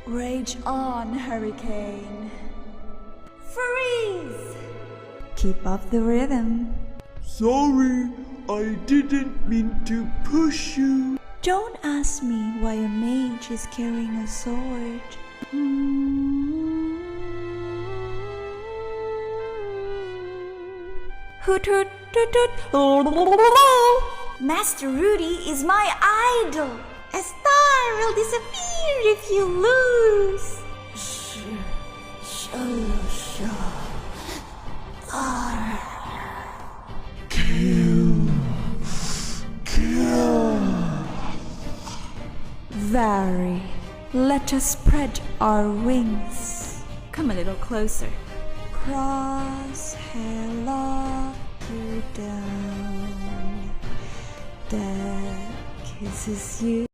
Rage on, hurricane. Freeze! Keep up the rhythm. Sorry, I didn't mean to push you. Don't ask me why a mage is carrying a sword. Hoot hoot toot toot. Master Rudy is my idol. A star will disappear if you lose. Vary, let us spread our wings. Come a little closer. Crosshair lock you down. That kisses you.